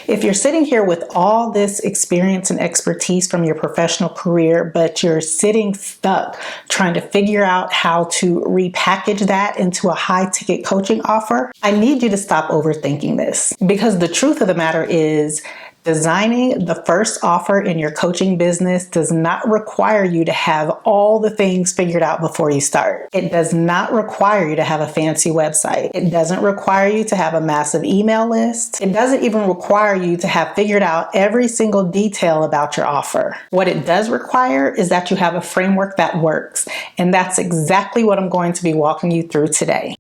If you're sitting here with all this experience and expertise from your professional career, but you're sitting stuck trying to figure out how to repackage that into a high-ticket coaching offer, I need you to stop overthinking this. Because the truth of the matter is, designing the first offer in your coaching business does not require you to have all the things figured out before you start. It does not require you to have a fancy website. It doesn't require you to have a massive email list. It doesn't even require you to have figured out every single detail about your offer. What it does require is that you have a framework that works. And that's exactly what I'm going to be walking you through today.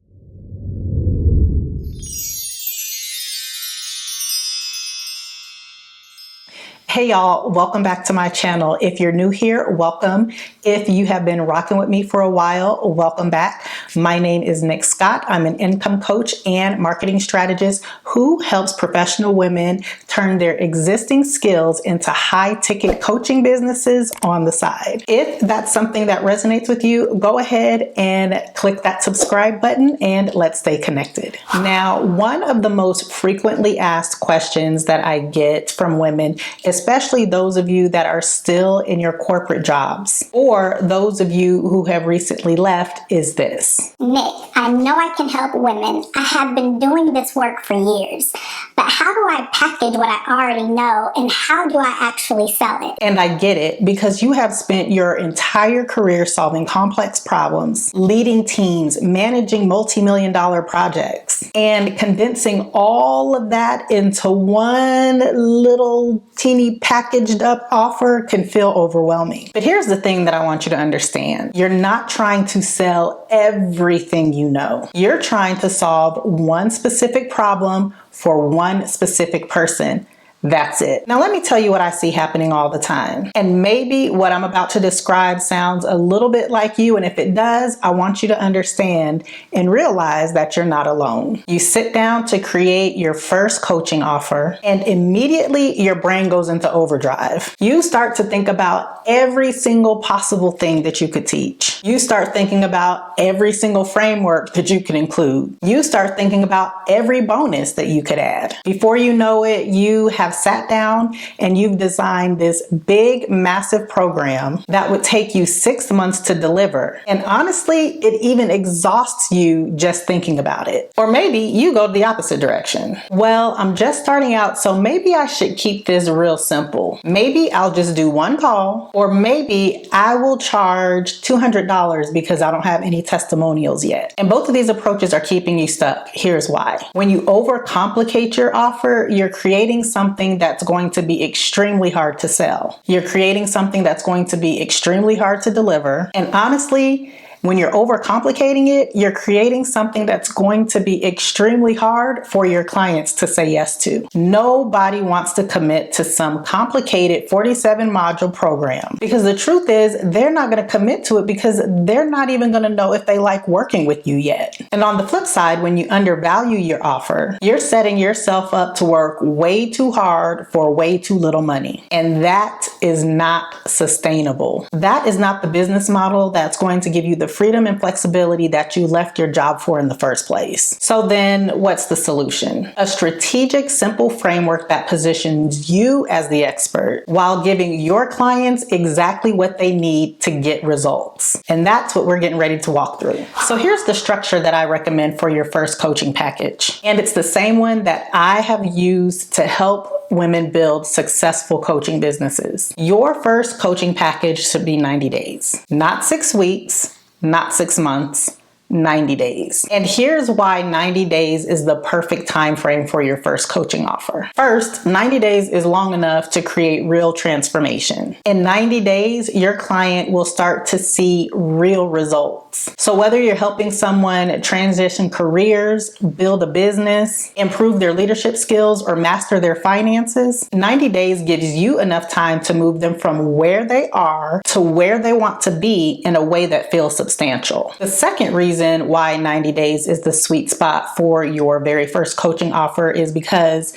Hey y'all, welcome back to my channel. If you're new here, welcome. If you have been rocking with me for a while, welcome back. My name is Nick Scott. I'm an income coach and marketing strategist who helps professional women turn their existing skills into high-ticket coaching businesses on the side. If that's something that resonates with you, go ahead and click that subscribe button and let's stay connected. Now, one of the most frequently asked questions that I get from women, especially those of you that are still in your corporate jobs or those of you who have recently left, is this. Nick, I know I can help women. I have been doing this work for years, but how do I package what I already know and how do I actually sell it? And I get it, because you have spent your entire career solving complex problems, leading teams, managing multi-million-dollar projects, and condensing all of that into one little teeny packaged up offer can feel overwhelming. But here's the thing that I want you to understand. You're not trying to sell everything you know. You're trying to solve one specific problem for one specific person. That's it. Now let me tell you what I see happening all the time. And maybe what I'm about to describe sounds a little bit like you. And if it does, I want you to understand and realize that you're not alone. You sit down to create your first coaching offer and immediately your brain goes into overdrive. You start to think about every single possible thing that you could teach. You start thinking about every single framework that you can include. You start thinking about every bonus that you could add. Before you know it, you have sat down and you've designed this big, massive program that would take you 6 months to deliver. And honestly, it even exhausts you just thinking about it. Or maybe you go the opposite direction. Well, I'm just starting out, so maybe I should keep this real simple. Maybe I'll just do one call, or maybe I will charge $200 because I don't have any testimonials yet. And both of these approaches are keeping you stuck. Here's why. When you overcomplicate your offer, you're creating something that's going to be extremely hard to sell. You're creating something that's going to be extremely hard to deliver. And honestly, when you're overcomplicating it, you're creating something that's going to be extremely hard for your clients to say yes to. Nobody wants to commit to some complicated 47 module program, because the truth is they're not going to commit to it because they're not even going to know if they like working with you yet. And on the flip side, when you undervalue your offer, you're setting yourself up to work way too hard for way too little money. And that is not sustainable. That is not the business model that's going to give you the freedom and flexibility that you left your job for in the first place. So then what's the solution? A strategic, simple framework that positions you as the expert while giving your clients exactly what they need to get results. And that's what we're getting ready to walk through. So here's the structure that I recommend for your first coaching package. And it's the same one that I have used to help women build successful coaching businesses. Your first coaching package should be 90 days, not 6 weeks, not 6 months, 90 days. And here's why 90 days is the perfect time frame for your first coaching offer. First, 90 days is long enough to create real transformation. In 90 days, your client will start to see real results. So whether you're helping someone transition careers, build a business, improve their leadership skills, or master their finances, 90 days gives you enough time to move them from where they are to where they want to be in a way that feels substantial. The second reason why 90 days is the sweet spot for your very first coaching offer is because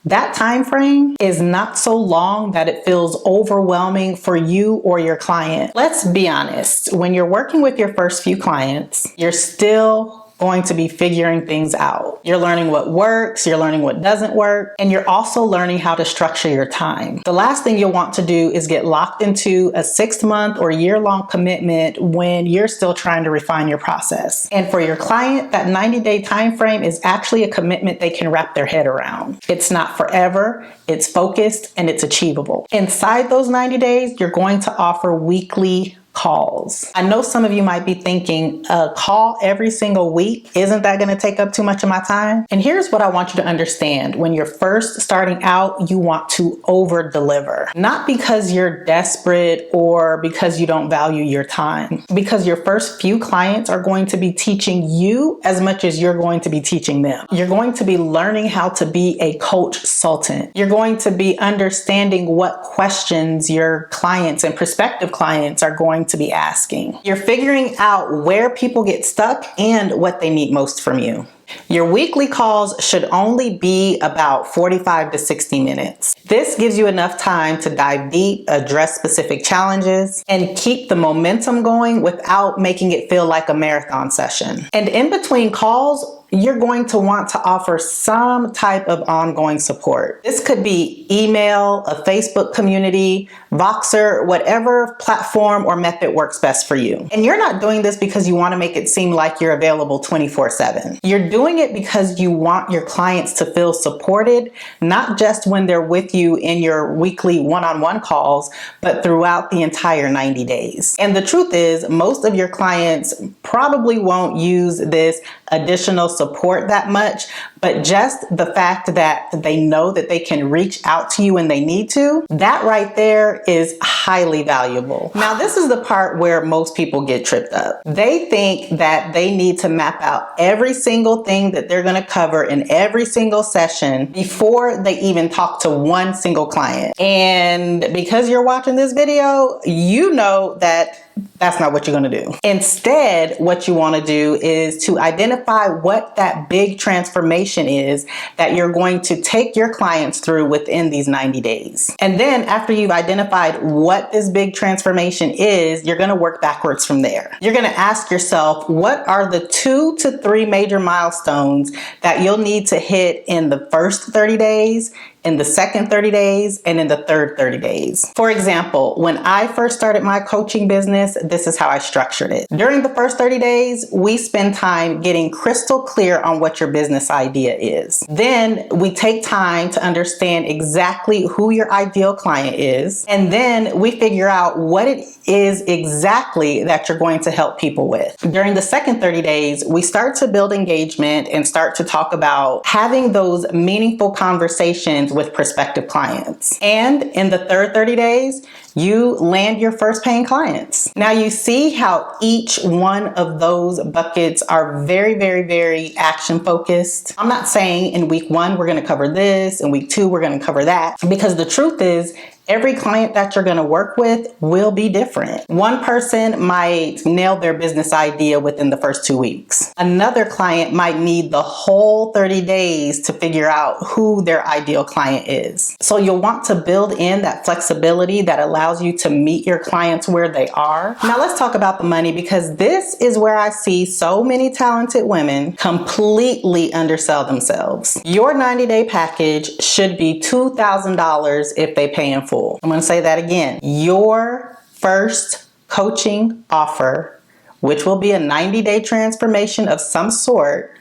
that time frame is not so long that it feels overwhelming for you or your client. Let's be honest, when you're working with your first few clients, you're still going to be figuring things out. You're learning what works, you're learning what doesn't work, and you're also learning how to structure your time. The last thing you'll want to do is get locked into a 6-month or year-long commitment when you're still trying to refine your process. And for your client, that 90-day time frame is actually a commitment they can wrap their head around. It's not forever, it's focused, and it's achievable. Inside those 90 days, you're going to offer weekly calls. I know some of you might be thinking, a call every single week, isn't that going to take up too much of my time? And here's what I want you to understand. When you're first starting out, you want to over deliver. Not because you're desperate or because you don't value your time. Because your first few clients are going to be teaching you as much as you're going to be teaching them. You're going to be learning how to be a consultant. You're going to be understanding what questions your clients and prospective clients are going to be asking. You're figuring out where people get stuck and what they need most from you. Your weekly calls should only be about 45 to 60 minutes. This gives you enough time to dive deep, address specific challenges, and keep the momentum going without making it feel like a marathon session. And in between calls, you're going to want to offer some type of ongoing support. This could be email, a Facebook community, Voxer, whatever platform or method works best for you. And you're not doing this because you want to make it seem like you're available 24/7. You're doing it because you want your clients to feel supported, not just when they're with you in your weekly one-on-one calls, but throughout the entire 90 days. And the truth is, most of your clients probably won't use this additional support that much, but just the fact that they know that they can reach out to you when they need to, that right there is highly valuable. Now, this is the part where most people get tripped up. They think that they need to map out every single thing that they're going to cover in every single session before they even talk to one single client. And because you're watching this video, you know that that's not what you're going to do. Instead, what you want to do is to identify what that big transformation is that you're going to take your clients through within these 90 days. And then after you've identified what this big transformation is, you're going to work backwards from there. You're going to ask yourself, what are the 2 to 3 major milestones that you'll need to hit in the first 30 days, in the second 30 days, and in the third 30 days. For example, when I first started my coaching business, this is how I structured it. During the first 30 days, we spend time getting crystal clear on what your business idea is. Then we take time to understand exactly who your ideal client is. And then we figure out what it is exactly that you're going to help people with. During the second 30 days, we start to build engagement and start to talk about having those meaningful conversations with prospective clients. And in the third 30 days, you land your first paying clients. Now you see how each one of those buckets are very, very, very action focused. I'm not saying in week 1, we're going to cover this, in week 2, we're going to cover that, because the truth is, every client that you're going to work with will be different. One person might nail their business idea within the first 2 weeks. Another client might need the whole 30 days to figure out who their ideal client is. So you'll want to build in that flexibility that allows you to meet your clients where they are. Now let's talk about the money, because this is where I see so many talented women completely undersell themselves. Your 90-day package should be $2,000 if they pay in full. I'm going to say that again. Your first coaching offer, which will be a 90-day transformation of some sort,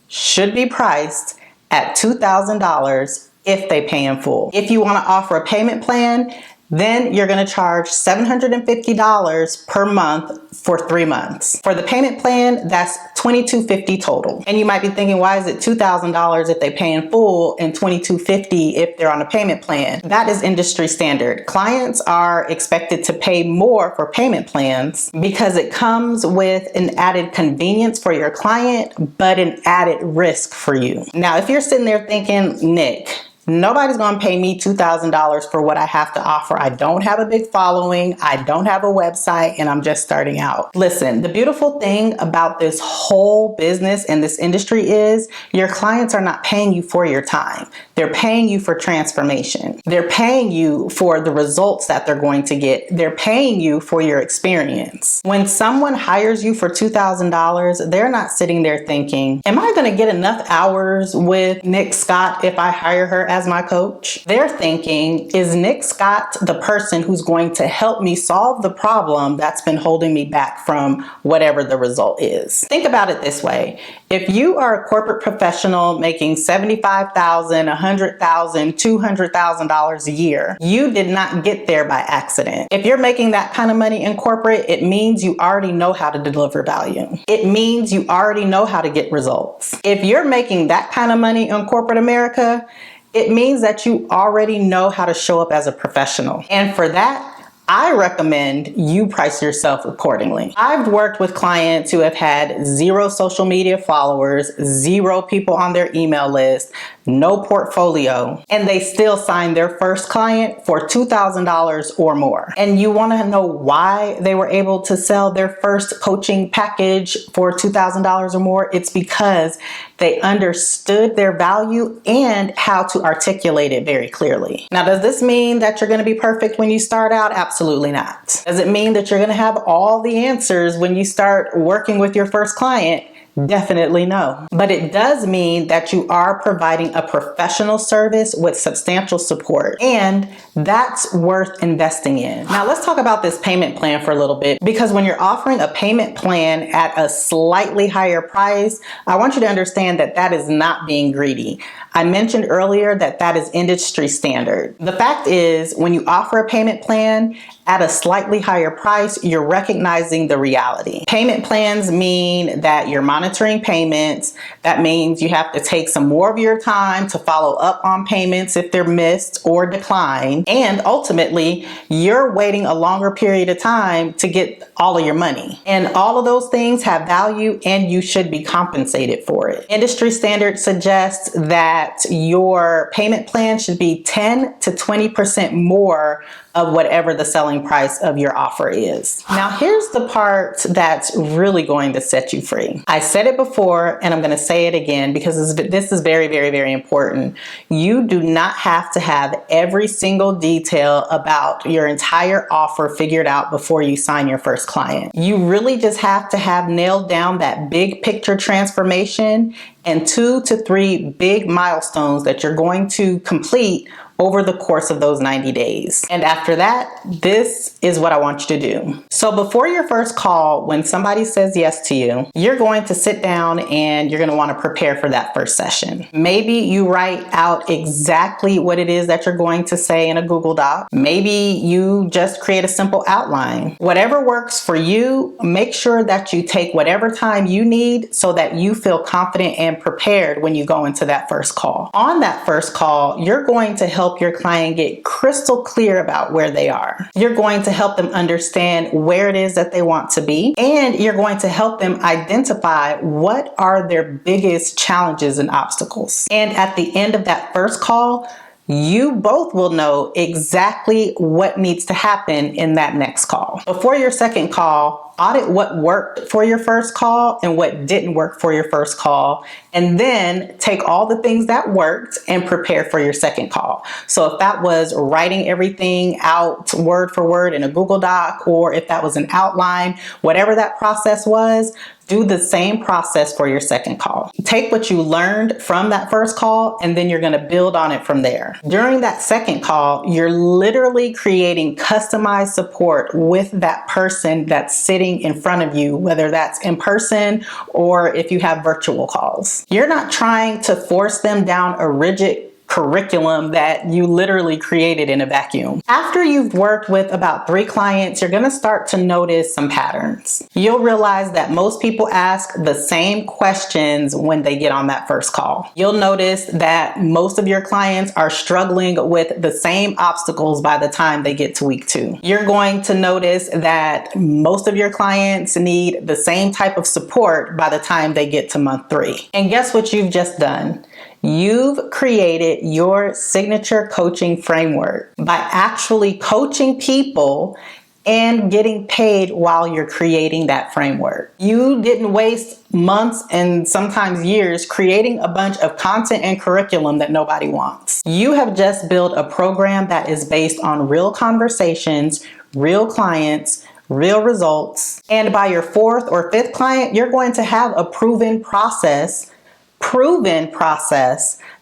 should be priced at $2,000 if they pay in full. If you want to offer a payment plan, then you're going to charge $750 per month for 3 months. For the payment plan, that's $2,250 total. And you might be thinking, why is it $2,000 if they pay in full and $2,250 if they're on a payment plan? That is industry standard. Clients are expected to pay more for payment plans because it comes with an added convenience for your client, but an added risk for you. Now, if you're sitting there thinking, Nick, Nobody's going to pay me $2,000 for what I have to offer. I don't have a big following. I don't have a website, and I'm just starting out. Listen, the beautiful thing about this whole business and this industry is your clients are not paying you for your time. They're paying you for transformation. They're paying you for the results that they're going to get. They're paying you for your experience. When someone hires you for $2,000, they're not sitting there thinking, am I going to get enough hours with Nick Scott if I hire her as my coach? They're thinking, is Nick Scott the person who's going to help me solve the problem that's been holding me back from whatever the result is? Think about it this way. If you are a corporate professional making $75,000, $100,000, $200,000 a year, you did not get there by accident. If you're making that kind of money in corporate, it means you already know how to deliver value. It means you already know how to get results. If you're making that kind of money in corporate America, it means that you already know how to show up as a professional. And for that, I recommend you price yourself accordingly. I've worked with clients who have had 0 social media followers, 0 people on their email list, no portfolio, and they still signed their first client for $2,000 or more. And you want to know why they were able to sell their first coaching package for $2,000 or more? It's because they understood their value and how to articulate it very clearly. Now, does this mean that you're going to be perfect when you start out? Absolutely not. Does it mean that you're going to have all the answers when you start working with your first client? Definitely no. But it does mean that you are providing a professional service with substantial support, and that's worth investing in. Now let's talk about this payment plan for a little bit, because when you're offering a payment plan at a slightly higher price, I want you to understand that that is not being greedy. I mentioned earlier that that is industry standard. The fact is, when you offer a payment plan at a slightly higher price, you're recognizing the reality. Payment plans mean that you're monitoring payments. That means you have to take some more of your time to follow up on payments if they're missed or declined. And ultimately, you're waiting a longer period of time to get all of your money. And all of those things have value, and you should be compensated for it. Industry standard suggests that your payment plan should be 10 to 20% more of whatever the selling price of your offer is. Now, here's the part that's really going to set you free. I said it before, and I'm going to say it again because this is very, very, very important. You do not have to have every single detail about your entire offer figured out before you sign your first client. You really just have to have nailed down that big picture transformation and 2 to 3 big milestones that you're going to complete over the course of those 90 days. And after that, this is what I want you to do. So before your first call, when somebody says yes to you, you're going to sit down and you're going to want to prepare for that first session. Maybe you write out exactly what it is that you're going to say in a Google Doc. Maybe you just create a simple outline. Whatever works for you, make sure that you take whatever time you need so that you feel confident and prepared when you go into that first call. On that first call, you're going to help your client get crystal clear about where they are. You're going to help them understand where it is that they want to be, and you're going to help them identify what are their biggest challenges and obstacles. And at the end of that first call, you both will know exactly what needs to happen in that next call. Before your second call, audit what worked for your first call and what didn't work for your first call, and then take all the things that worked and prepare for your second call. So if that was writing everything out word for word in a Google Doc, or if that was an outline, whatever that process was, do the same process for your second call. Take what you learned from that first call, and then you're going to build on it from there. During that second call, you're literally creating customized support with that person that's sitting in front of you, whether that's in person or if you have virtual calls. You're not trying to force them down a rigid curriculum that you literally created in a vacuum. After you've worked with about 3 clients, you're going to start to notice some patterns. You'll realize that most people ask the same questions when they get on that first call. You'll notice that most of your clients are struggling with the same obstacles by the time they get to week 2. You're going to notice that most of your clients need the same type of support by the time they get to month 3. And guess what you've just done? You've created your signature coaching framework by actually coaching people and getting paid while you're creating that framework. You didn't waste months and sometimes years creating a bunch of content and curriculum that nobody wants. You have just built a program that is based on real conversations, real clients, real results. And by your fourth or fifth client, you're going to have a proven process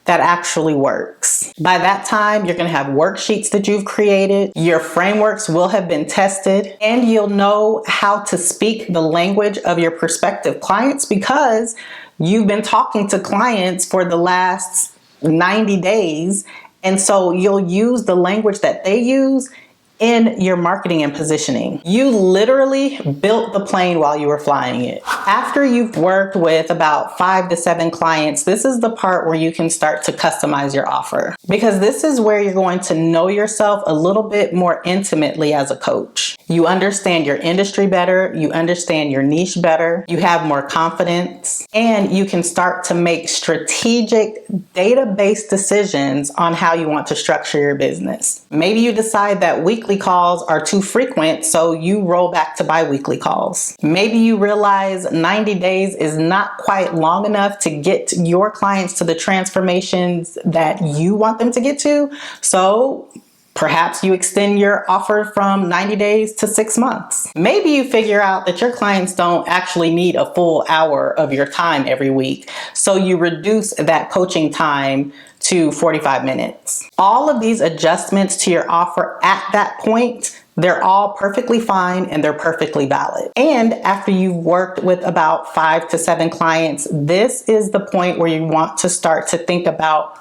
that actually works. By that time, you're going to have worksheets that you've created, your frameworks will have been tested, and you'll know how to speak the language of your prospective clients because you've been talking to clients for the last 90 days. And so you'll use the language that they use in your marketing and positioning. You literally built the plane while you were flying it. After you've worked with about 5 to 7 clients, this is the part where you can start to customize your offer, because this is where you're going to know yourself a little bit more intimately as a coach. You understand your industry better, you understand your niche better, you have more confidence, and you can start to make strategic data-based decisions on how you want to structure your business. Maybe you decide that weekly calls are too frequent, so you roll back to bi-weekly calls. Maybe you realize 90 days is not quite long enough to get your clients to the transformations that you want them to get to, so perhaps you extend your offer from 90 days to 6 months. Maybe you figure out that your clients don't actually need a full hour of your time every week, so you reduce that coaching time to 45 minutes. All of these adjustments to your offer at that point, they're all perfectly fine and they're perfectly valid. And after you've worked with about 5 to 7 clients, this is the point where you want to start to think about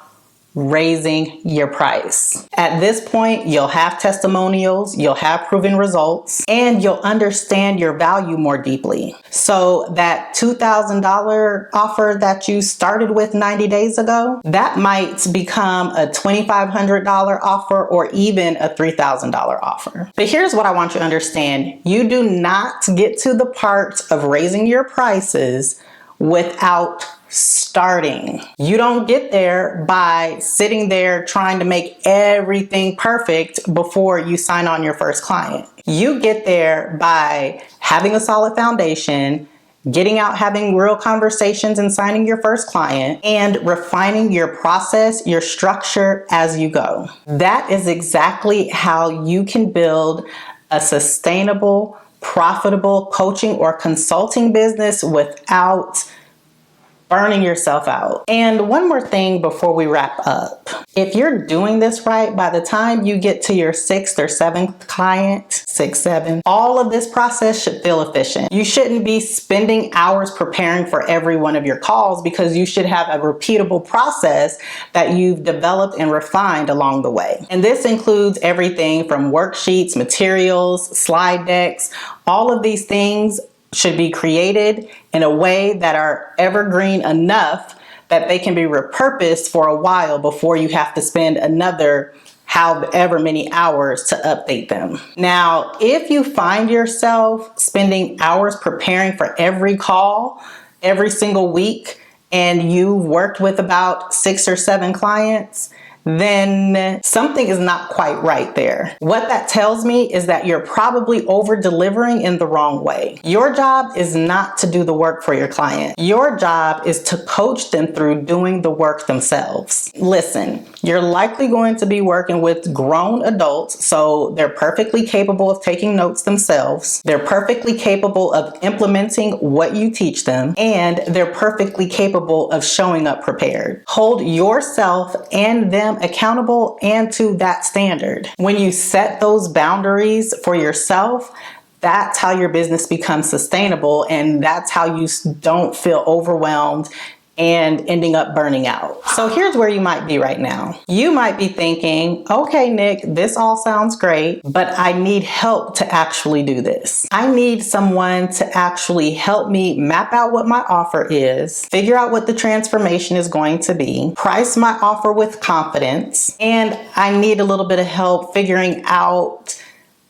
raising your price. At this point, you'll have testimonials, you'll have proven results, and you'll understand your value more deeply. So that $2,000 offer that you started with 90 days ago, that might become a $2,500 offer or even a $3,000 offer. But here's what I want you to understand. You do not get to the part of raising your prices without starting. You don't get there by sitting there trying to make everything perfect before you sign on your first client. You get there by having a solid foundation, getting out, having real conversations and signing your first client, and refining your process, your structure as you go. That is exactly how you can build a sustainable, profitable coaching or consulting business without burning yourself out. And one more thing before we wrap up. If you're doing this right, by the time you get to your 6th or 7th client, 6, 7, all of this process should feel efficient. You shouldn't be spending hours preparing for every one of your calls because you should have a repeatable process that you've developed and refined along the way. And this includes everything from worksheets, materials, slide decks. All of these things should be created in a way that are evergreen enough that they can be repurposed for a while before you have to spend another however many hours to update them. Now, if you find yourself spending hours preparing for every call every single week and you've worked with about 6 or 7 clients, then something is not quite right there. What that tells me is that you're probably over-delivering in the wrong way. Your job is not to do the work for your client. Your job is to coach them through doing the work themselves. Listen, you're likely going to be working with grown adults, so they're perfectly capable of taking notes themselves. They're perfectly capable of implementing what you teach them, and they're perfectly capable of showing up prepared. Hold yourself and them accountable and to that standard. When you set those boundaries for yourself, that's how your business becomes sustainable, and that's how you don't feel overwhelmed and ending up burning out. So here's where you might be right now. You might be thinking, okay, Nick, this all sounds great, but I need help to actually do this. I need someone to actually help me map out what my offer is, figure out what the transformation is going to be, price my offer with confidence, and I need a little bit of help figuring out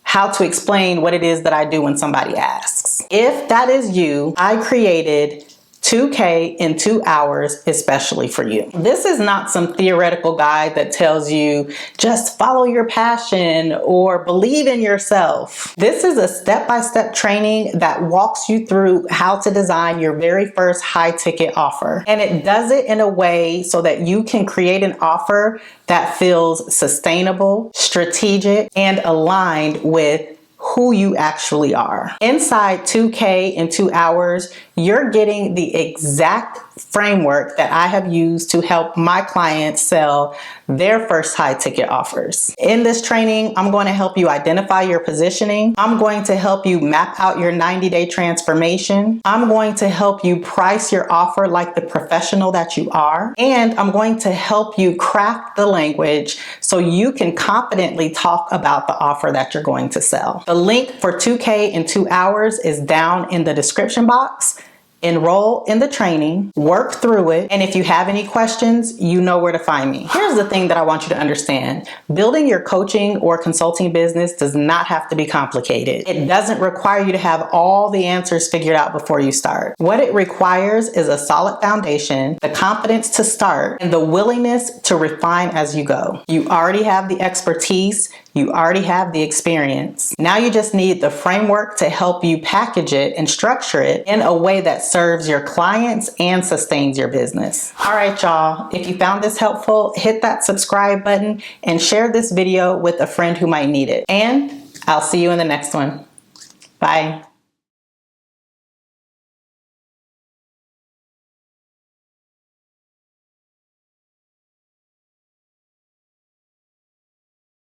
how to explain what it is that I do when somebody asks. If that is you, I created 2K in 2 hours, especially for you. This is not some theoretical guide that tells you just follow your passion or believe in yourself. This is a step-by-step training that walks you through how to design your very first high-ticket offer. And it does it in a way so that you can create an offer that feels sustainable, strategic, and aligned with who you actually are. Inside 2K in 2 hours, you're getting the exact framework that I have used to help my clients sell their first high ticket offers. In this training, I'm going to help you identify your positioning. I'm going to help you map out your 90-day transformation. I'm going to help you price your offer like the professional that you are. And I'm going to help you craft the language so you can confidently talk about the offer that you're going to sell. The link for 2K in 2 hours is down in the description box. Enroll in the training, work through it, and if you have any questions, you know where to find me. Here's the thing that I want you to understand. Building your coaching or consulting business does not have to be complicated. It doesn't require you to have all the answers figured out before you start. What it requires is a solid foundation, the confidence to start, and the willingness to refine as you go. You already have the expertise. You already have the experience. Now you just need the framework to help you package it and structure it in a way that serves your clients and sustains your business. All right, y'all. If you found this helpful, hit that subscribe button and share this video with a friend who might need it. And I'll see you in the next one. Bye.